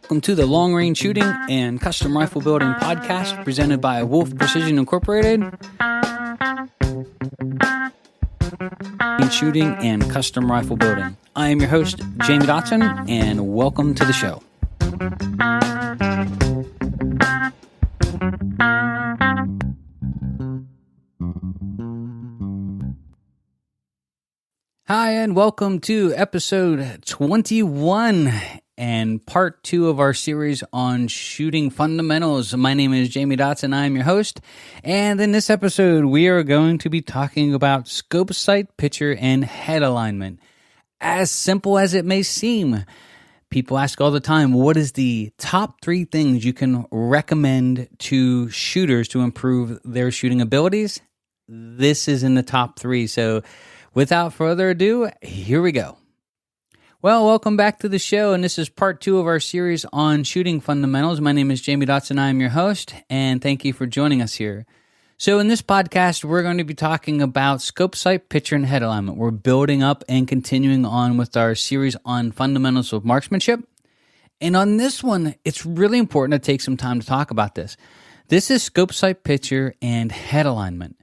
Welcome to the Long Range Shooting and Custom Rifle Building podcast presented by Wolf Precision Incorporated. Shooting and Custom Rifle Building. I am your host, Jamie Dotson, and welcome to the show. Hi, and welcome to episode 21 and part 2 of our series on shooting fundamentals. My name is Jamie Dotson. I am your host, and in this episode, we are going to be talking about scope, sight, picture, and head alignment. As simple as it may seem, people ask all the time, what is the top 3 things you can recommend to shooters to improve their shooting abilities? This is in the top 3, so without further ado, here we go. Well, welcome back to the show, and this is part 2 of our series on shooting fundamentals. My name is Jamie Dotson. I am your host, and thank you for joining us here. So in this podcast, we're going to be talking about scope, sight, picture, and head alignment. We're building up and continuing on with our series on fundamentals of marksmanship. And on this one, it's really important to take some time to talk about this. This is scope, sight, picture, and head alignment.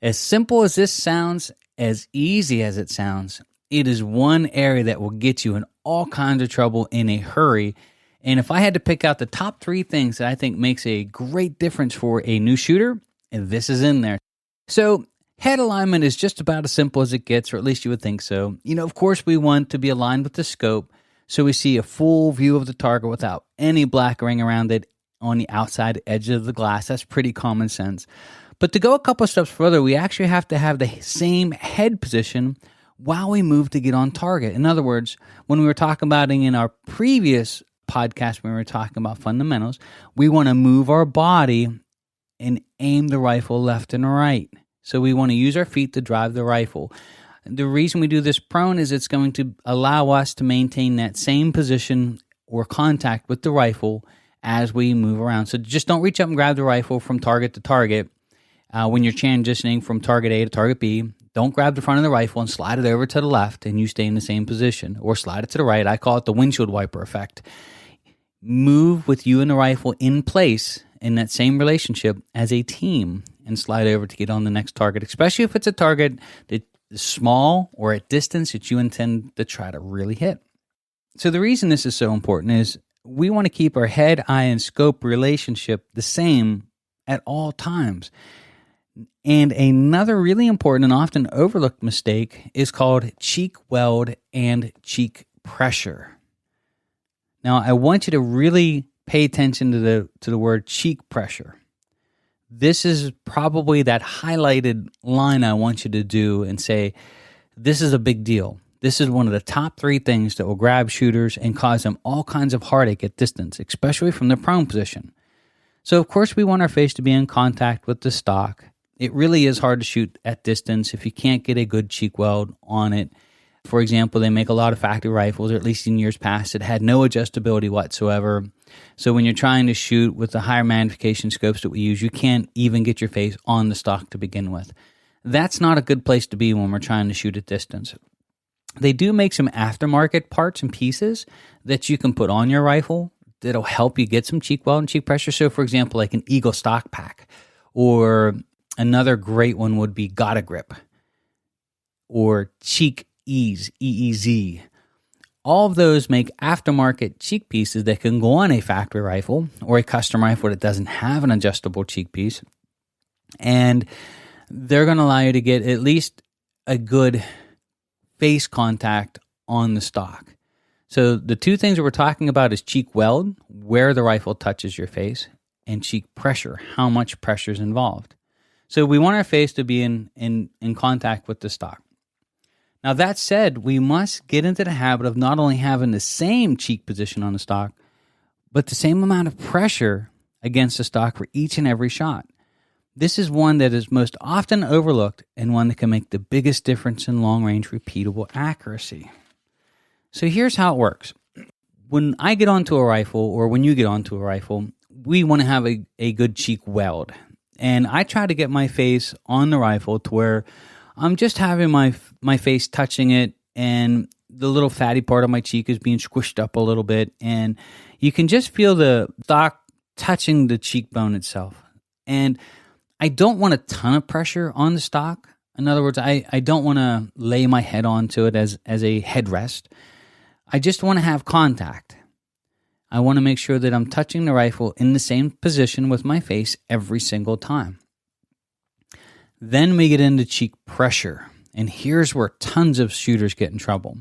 As simple as this sounds, as easy as it sounds, it is one area that will get you in all kinds of trouble in a hurry. And if I had to pick out the top 3 things that I think makes a great difference for a new shooter, and this is in there. So head alignment is just about as simple as it gets, or at least you would think so. Of course, we want to be aligned with the scope so we see a full view of the target without any black ring around it on the outside edge of the glass. That's pretty common sense. But to go a couple steps further, we actually have to have the same head position while we move to get on target. In other words, when we were talking about in our previous podcast, when we were talking about fundamentals, we want to move our body and aim the rifle left and right. So we want to use our feet to drive the rifle. The reason we do this prone is it's going to allow us to maintain that same position or contact with the rifle as we move around. So just don't reach up and grab the rifle from target to target. When you're transitioning from target A to target B, don't grab the front of the rifle and slide it over to the left and you stay in the same position, or slide it to the right. I call it the windshield wiper effect. Move with you and the rifle in place in that same relationship as a team and slide over to get on the next target, especially if it's a target that is small or at distance that you intend to try to really hit. So the reason this is so important is we want to keep our head, eye, and scope relationship the same at all times. And another really important and often overlooked mistake is called cheek weld and cheek pressure. Now, I want you to really pay attention to the word cheek pressure. This is probably that highlighted line I want you to do and say, this is a big deal. This is one of the top 3 things that will grab shooters and cause them all kinds of heartache at distance, especially from the prone position. So, of course, we want our face to be in contact with the stock. It really is hard to shoot at distance if you can't get a good cheek weld on it. For example, they make a lot of factory rifles, or at least in years past, that had no adjustability whatsoever. So when you're trying to shoot with the higher magnification scopes that we use, you can't even get your face on the stock to begin with. That's not a good place to be when we're trying to shoot at distance. They do make some aftermarket parts and pieces that you can put on your rifle that'll help you get some cheek weld and cheek pressure. So, for example, like an Eagle stock pack, or another great one would be Gotta Grip, or Cheek Ease, EEZ. All of those make aftermarket cheek pieces that can go on a factory rifle or a custom rifle that doesn't have an adjustable cheek piece. And they're going to allow you to get at least a good face contact on the stock. So the 2 things that we're talking about is cheek weld, where the rifle touches your face, and cheek pressure, how much pressure is involved. So we want our face to be in contact with the stock. Now that said, we must get into the habit of not only having the same cheek position on the stock, but the same amount of pressure against the stock for each and every shot. This is one that is most often overlooked and one that can make the biggest difference in long-range repeatable accuracy. So here's how it works. When I get onto a rifle, or when you get onto a rifle, we want to have a good cheek weld. And I try to get my face on the rifle to where I'm just having my face touching it, and the little fatty part of my cheek is being squished up a little bit, and you can just feel the stock touching the cheekbone itself. And I don't want a ton of pressure on the stock. In other words, I don't want to lay my head onto it as a headrest. I just want to have contact. I want to make sure that I'm touching the rifle in the same position with my face every single time. Then we get into cheek pressure. And here's where tons of shooters get in trouble.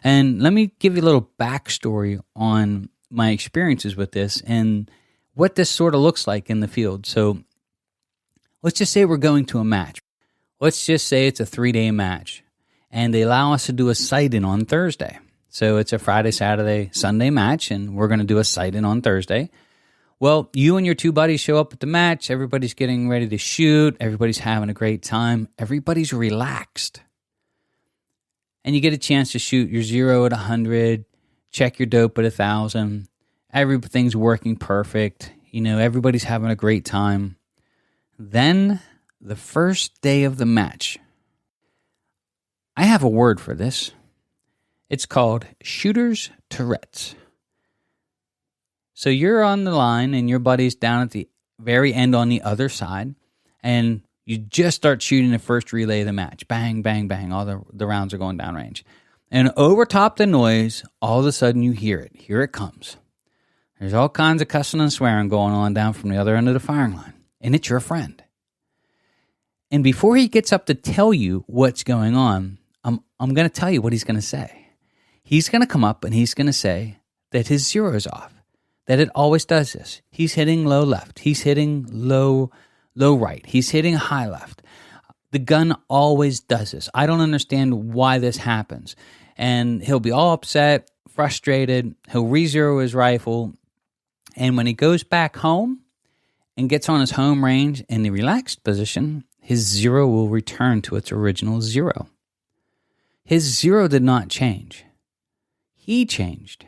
And let me give you a little backstory on my experiences with this and what this sort of looks like in the field. So let's just say we're going to a match. Let's just say it's a 3-day match, and they allow us to do a sight-in on Thursday. So it's a Friday, Saturday, Sunday match, and we're going to do a sight-in on Thursday. Well, you and your two buddies show up at the match. Everybody's getting ready to shoot. Everybody's having a great time. Everybody's relaxed. And you get a chance to shoot your 0 at 100, check your dope at 1,000. Everything's working perfect. Everybody's having a great time. Then, the first day of the match, I have a word for this. It's called shooter's tourettes. So you're on the line and your buddy's down at the very end on the other side, and you just start shooting the first relay of the match. Bang, bang, bang. All the rounds are going downrange. And over top the noise, all of a sudden you hear it. Here it comes. There's all kinds of cussing and swearing going on down from the other end of the firing line. And it's your friend. And before he gets up to tell you what's going on, I'm going to tell you what he's going to say. He's going to come up and he's going to say that his 0 is off, that it always does this. He's hitting low left. He's hitting low right. He's hitting high left. The gun always does this. I don't understand why this happens. And he'll be all upset, frustrated. He'll re-zero his rifle. And when he goes back home and gets on his home range in the relaxed position, his 0 will return to its original 0. His 0 did not change. He changed.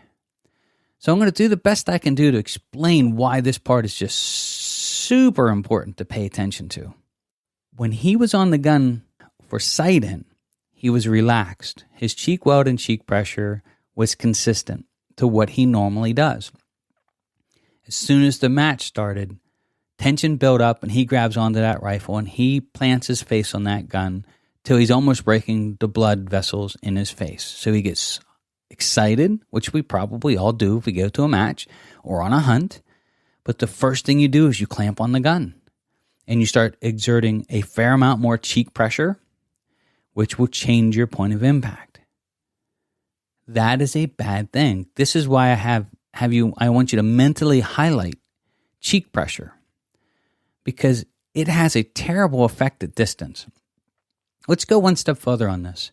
So I'm going to do the best I can do to explain why this part is just super important to pay attention to. When he was on the gun for sight-in, he was relaxed. His cheek weld and cheek pressure was consistent to what he normally does. As soon as the match started, tension built up and he grabs onto that rifle and he plants his face on that gun till he's almost breaking the blood vessels in his face. So he gets excited, which we probably all do if we go to a match or on a hunt. But the first thing you do is you clamp on the gun and you start exerting a fair amount more cheek pressure, which will change your point of impact. That is a bad thing. This is why I want you to mentally highlight cheek pressure, because it has a terrible effect at distance. Let's go one step further on this.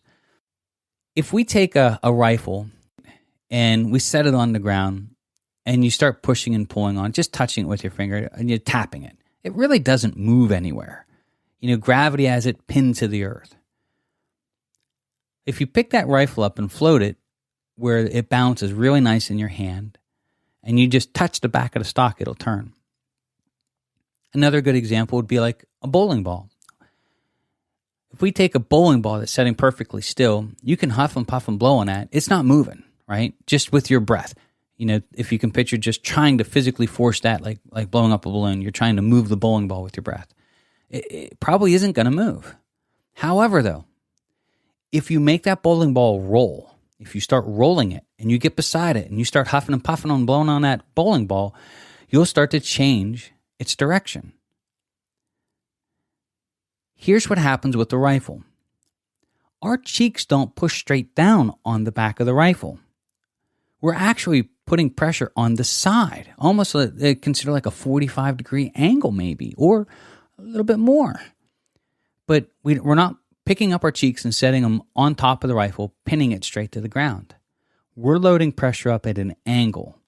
If we take a rifle and we set it on the ground and you start pushing and pulling on, just touching it with your finger and you're tapping it, it really doesn't move anywhere. Gravity has it pinned to the earth. If you pick that rifle up and float it where it bounces really nice in your hand and you just touch the back of the stock, it'll turn. Another good example would be like a bowling ball. If we take a bowling ball that's setting perfectly still, you can huff and puff and blow on that. It's not moving, right? Just with your breath. If you can picture just trying to physically force that, like blowing up a balloon, you're trying to move the bowling ball with your breath. It probably isn't going to move. However, though, if you make that bowling ball roll, if you start rolling it and you get beside it and you start huffing and puffing and blowing on that bowling ball, you'll start to change its direction. Here's what happens with the rifle. Our cheeks don't push straight down on the back of the rifle. We're actually putting pressure on the side, almost consider like a 45-degree angle maybe, or a little bit more. But we're not picking up our cheeks and setting them on top of the rifle, pinning it straight to the ground. We're loading pressure up at an angle.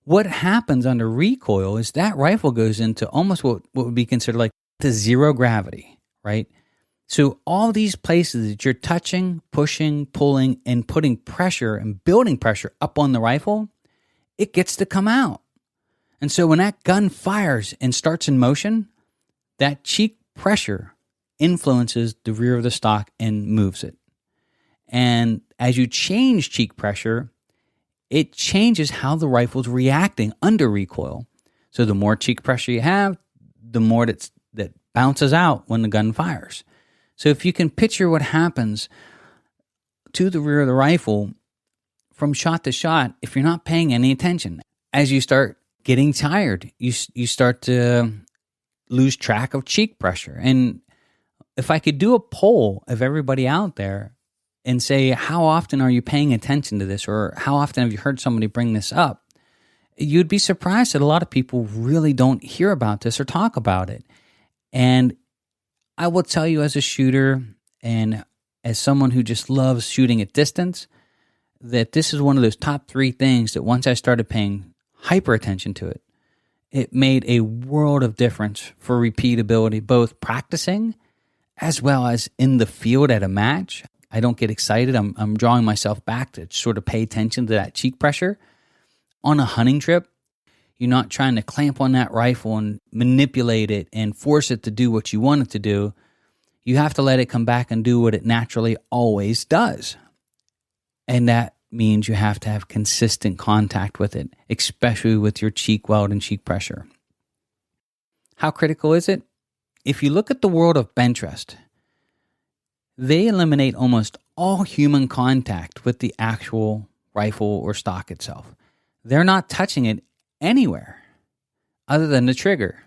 What happens under recoil is that rifle goes into almost what would be considered like to zero gravity, right? So all these places that you're touching, pushing, pulling, and putting pressure and building pressure up on the rifle, it gets to come out. And so when that gun fires and starts in motion, that cheek pressure influences the rear of the stock and moves it. And as you change cheek pressure, it changes how the rifle's reacting under recoil. So the more cheek pressure you have, the more that bounces out when the gun fires. So if you can picture what happens to the rear of the rifle from shot to shot, if you're not paying any attention, as you start getting tired, you start to lose track of cheek pressure. And if I could do a poll of everybody out there and say, how often are you paying attention to this, or how often have you heard somebody bring this up, you'd be surprised that a lot of people really don't hear about this or talk about it. And I will tell you, as a shooter and as someone who just loves shooting at distance, that this is one of those top 3 things that once I started paying hyper attention to it, it made a world of difference for repeatability, both practicing as well as in the field at a match. I don't get excited. I'm drawing myself back to sort of pay attention to that cheek pressure. On a hunting trip, you're not trying to clamp on that rifle and manipulate it and force it to do what you want it to do. You have to let it come back and do what it naturally always does. And that means you have to have consistent contact with it, especially with your cheek weld and cheek pressure. How critical is it? If you look at the world of bench rest, they eliminate almost all human contact with the actual rifle or stock itself. They're not touching it anywhere other than the trigger.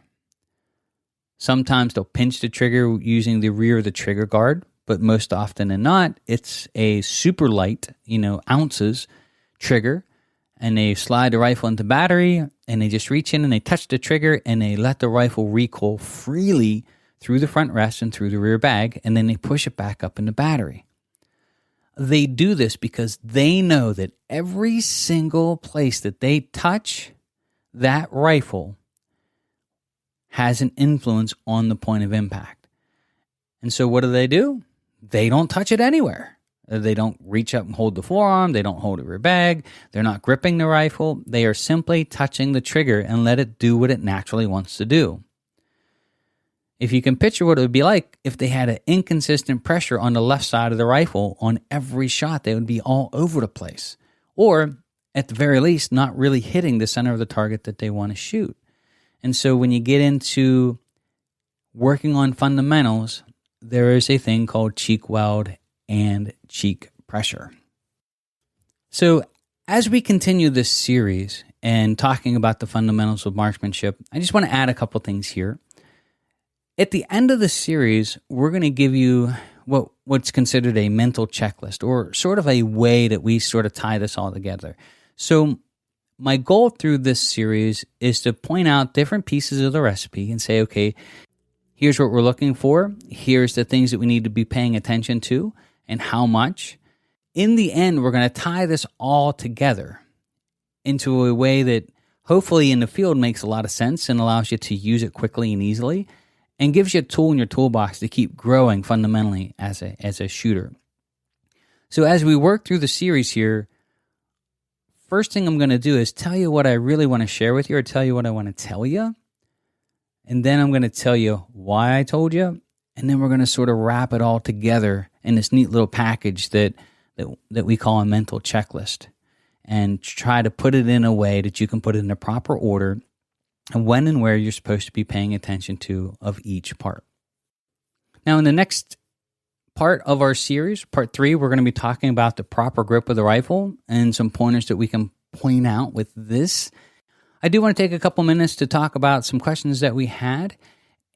Sometimes they'll pinch the trigger using the rear of the trigger guard, but most often than not, it's a super light, ounces trigger, and they slide the rifle into battery, and they just reach in and they touch the trigger, and they let the rifle recoil freely through the front rest and through the rear bag, and then they push it back up in the battery. They do this because they know that every single place that they touch that rifle has an influence on the point of impact. And so what do? They don't touch it anywhere. They don't reach up and hold the forearm. They don't hold the rear bag. They're not gripping the rifle. They are simply touching the trigger and let it do what it naturally wants to do. If you can picture what it would be like if they had an inconsistent pressure on the left side of the rifle on every shot, they would be all over the place. Or, at the very least, not really hitting the center of the target that they want to shoot. And so when you get into working on fundamentals, there is a thing called cheek weld and cheek pressure. So as we continue this series and talking about the fundamentals of marksmanship, I just want to add a couple things here. At the end of the series, we're going to give you what's considered a mental checklist, or sort of a way that we sort of tie this all together. So my goal through this series is to point out different pieces of the recipe and say, okay, here's what we're looking for. Here's the things that we need to be paying attention to and how much. In the end, we're going to tie this all together into a way that hopefully in the field makes a lot of sense and allows you to use it quickly and easily, and gives you a tool in your toolbox to keep growing fundamentally as a shooter. So as we work through the series here, first thing I'm going to do is tell you what I really want to share with you, or tell you what I want to tell you. And then I'm going to tell you why I told you. And then we're going to sort of wrap it all together in this neat little package that we call a mental checklist, and try to put it in a way that you can put it in a proper order and when and where you're supposed to be paying attention to of each part. Now, in the next part of our series, part 3, we're going to be talking about the proper grip of the rifle and some pointers that we can point out with this. I do want to take a couple minutes to talk about some questions that we had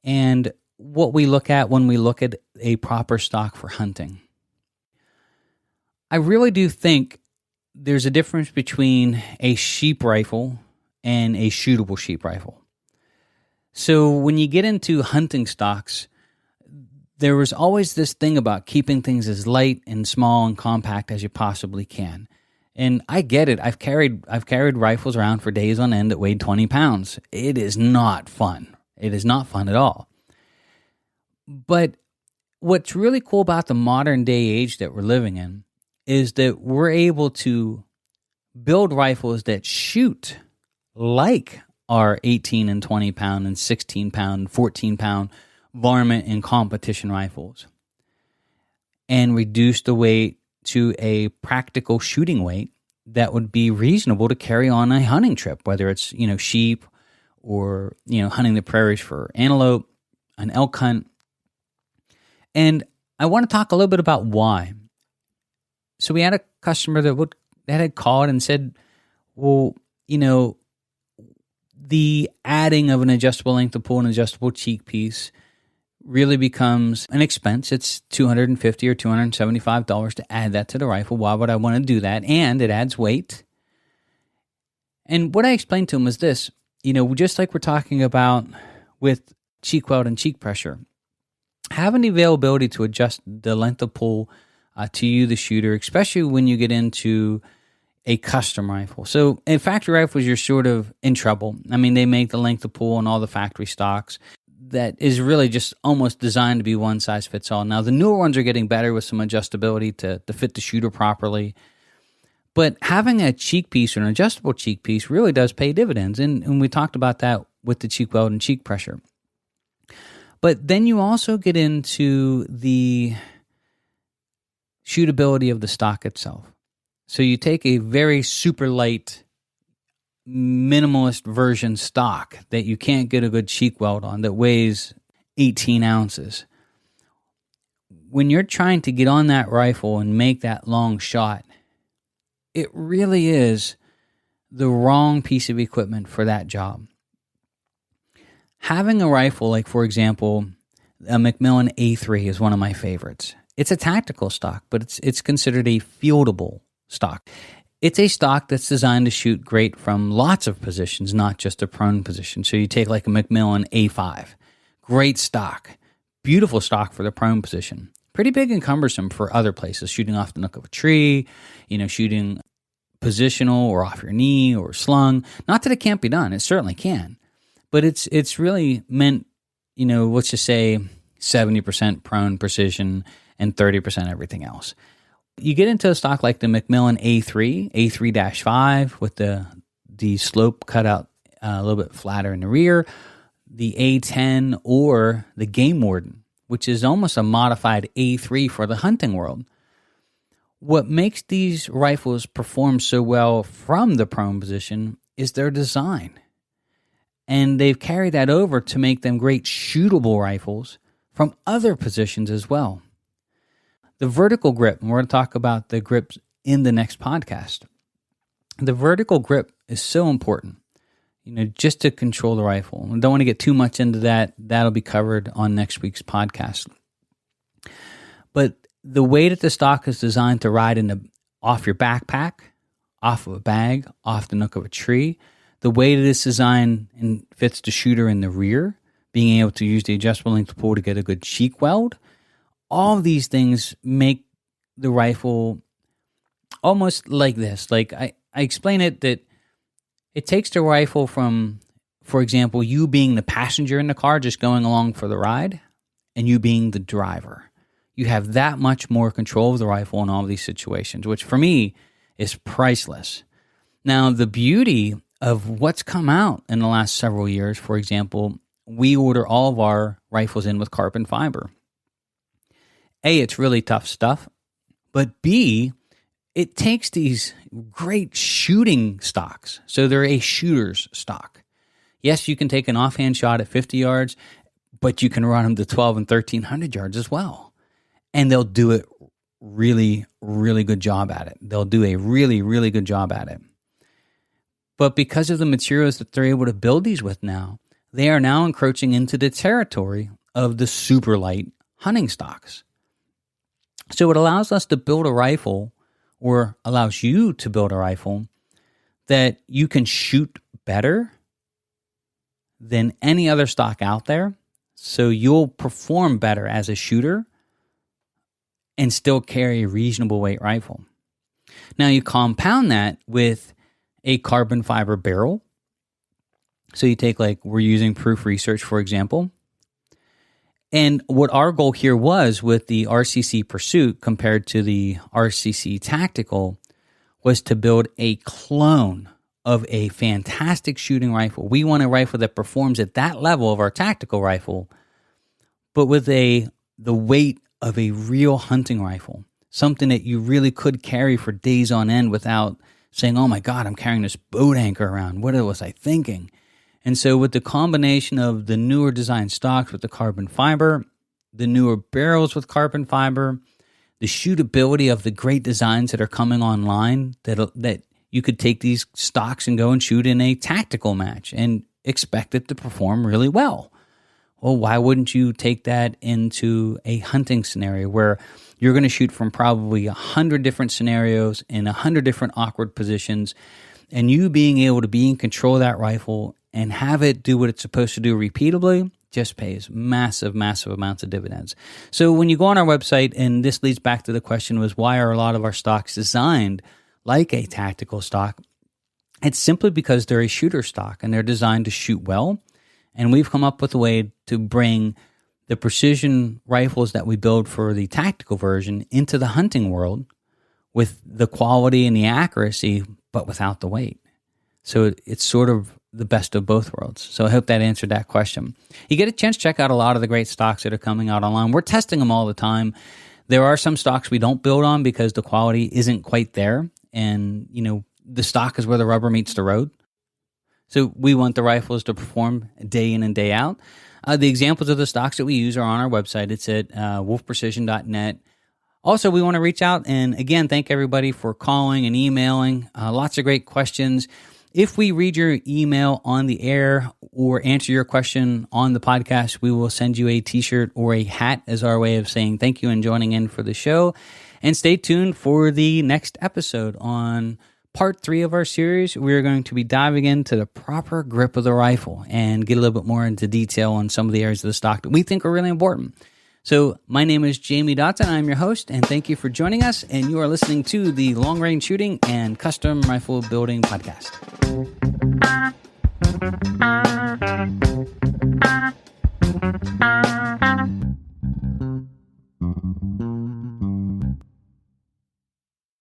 and what we look at when we look at a proper stock for hunting. I really do think there's a difference between a sheep rifle and a shootable sheep rifle. So when you get into hunting stocks, there was always this thing about keeping things as light and small and compact as you possibly can. And I get it. I've carried rifles around for days on end that weighed 20 pounds. It is not fun. It is not fun at all. But what's really cool about the modern day age that we're living in is that we're able to build rifles that shoot like our 18 and 20 pound and 16 pound, 14 pound varmint and competition rifles, and reduce the weight to a practical shooting weight that would be reasonable to carry on a hunting trip, whether it's, sheep or, hunting the prairies for antelope, an elk hunt. And I want to talk a little bit about why. So we had a customer that had called and said, well, the adding of an adjustable length of pull and adjustable cheek piece really becomes an expense. It's $250 or $275 to add that to the rifle. Why would I want to do that? And it adds weight. And what I explained to him was this, just like we're talking about with cheek weld and cheek pressure, having the availability to adjust the length of pull to you, the shooter, especially when you get into a custom rifle. So in factory rifles, you're sort of in trouble. I mean, they make the length of pull on all the factory stocks that is really just almost designed to be one size fits all. Now, the newer ones are getting better with some adjustability to fit the shooter properly. But having a cheek piece or an adjustable cheek piece really does pay dividends. And we talked about that with the cheek weld and cheek pressure. But then you also get into the shootability of the stock itself. So you take a very super light, minimalist version stock that you can't get a good cheek weld on that weighs 18 ounces. When you're trying to get on that rifle and make that long shot, it really is the wrong piece of equipment for that job. Having a rifle like, for example, a Macmillan A3 is one of my favorites. It's a tactical stock, but it's considered a fieldable stock. It's a stock that's designed to shoot great from lots of positions, not just a prone position. So you take like a Macmillan A5, great stock, beautiful stock for the prone position. Pretty big and cumbersome for other places, shooting off the nook of a tree, shooting positional or off your knee or slung. Not that it can't be done, it certainly can. But it's really meant, let's just say 70% prone precision and 30% everything else. You get into a stock like the Macmillan A3, A3-5 with the slope cut out a little bit flatter in the rear, the A10 or the Game Warden, which is almost a modified A3 for the hunting world. What makes these rifles perform so well from the prone position is their design. And they've carried that over to make them great shootable rifles from other positions as well. The vertical grip, and we're going to talk about the grips in the next podcast. The vertical grip is so important, just to control the rifle. I don't want to get too much into that. That'll be covered on next week's podcast. But the way that the stock is designed to ride off your backpack, off of a bag, off the nook of a tree, the way that it's designed and fits the shooter in the rear, being able to use the adjustable length pull to get a good cheek weld, all of these things make the rifle almost like this. Like I explain it that it takes the rifle from, for example, you being the passenger in the car just going along for the ride and you being the driver. You have that much more control of the rifle in all of these situations, which for me is priceless. Now, the beauty of what's come out in the last several years, for example, we order all of our rifles in with carbon fiber. A, it's really tough stuff, but B, it takes these great shooting stocks. So they're a shooter's stock. Yes, you can take an offhand shot at 50 yards, but you can run them to 12 and 1,300 yards as well. And they'll do it really, really good job at it. They'll do a really, really good job at it. But because of the materials that they're able to build these with now, they are now encroaching into the territory of the super light hunting stocks. So it allows us to build a rifle, or allows you to build a rifle that you can shoot better than any other stock out there. So you'll perform better as a shooter and still carry a reasonable weight rifle. Now you compound that with a carbon fiber barrel. So you take, like, we're using Proof Research, for example. And what our goal here was with the RCC Pursuit compared to the RCC Tactical was to build a clone of a fantastic shooting rifle. We want a rifle that performs at that level of our tactical rifle, but with the weight of a real hunting rifle. something that you really could carry for days on end without saying, oh my God, I'm carrying this boat anchor around. What was I thinking? And so with the combination of the newer design stocks with the carbon fiber, the newer barrels with carbon fiber, the shootability of the great designs that are coming online, that you could take these stocks and go and shoot in a tactical match and expect it to perform really well. Well, why wouldn't you take that into a hunting scenario where you're going to shoot from probably 100 different scenarios in 100 different awkward positions, and you being able to be in control of that rifle and have it do what it's supposed to do repeatably just pays massive, massive amounts of dividends. So when you go on our website, and this leads back to the question was, why are a lot of our stocks designed like a tactical stock? It's simply because they're a shooter stock and they're designed to shoot well. And we've come up with a way to bring the precision rifles that we build for the tactical version into the hunting world with the quality and the accuracy, but without the weight. So it's sort of the best of both worlds. So I hope that answered that question. You get a chance to check out a lot of the great stocks that are coming out online. We're testing them all the time. There are some stocks we don't build on because the quality isn't quite there. And, the stock is where the rubber meets the road. So we want the rifles to perform day in and day out. The examples of the stocks that we use are on our website. It's at wolfprecision.net. Also, we want to reach out and, again, thank everybody for calling and emailing. Lots of great questions. If we read your email on the air or answer your question on the podcast, we will send you a t-shirt or a hat as our way of saying thank you and joining in for the show. And stay tuned for the next episode on part 3 of our series. We're going to be diving into the proper grip of the rifle and get a little bit more into detail on some of the areas of the stock that we think are really important. So my name is Jamie Dotson. I'm your host, and thank you for joining us. And you are listening to the Long Range Shooting and Custom Rifle Building Podcast.